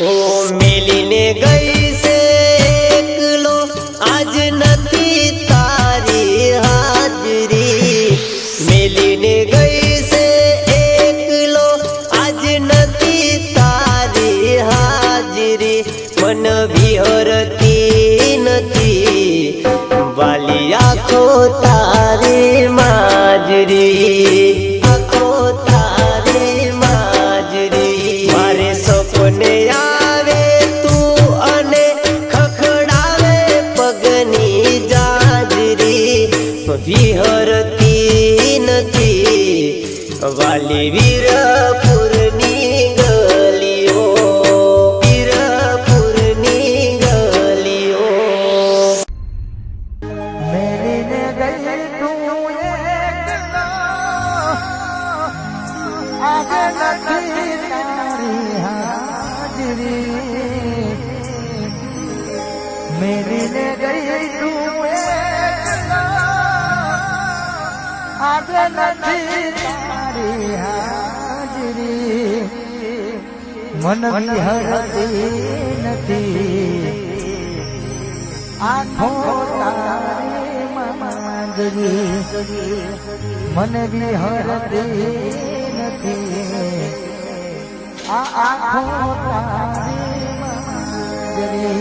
ओ मिलीने गई से एकलो आज नथी तारी हाजरी। मिलीने गई से एकलो आज नथी तारी हाजरी। मन विहरती नथी वाली आँखो तारी माजरी। आँखो तारी माजरी मारे सपने आवे तू अने खखड़ावे पगनी जाजरी। विहरती नथी वाली वीरपुरनी गलियो। वीरपुरनी गलियो मिलीने गई तू एकलो आज नथी तारी हाजरी। मिलीने गई तू एकलो आज नथी तारी हाजरी। मन विहरती नथी आँखो तारी माजरी। मन विहरती नथी आँखो तारी माजरी।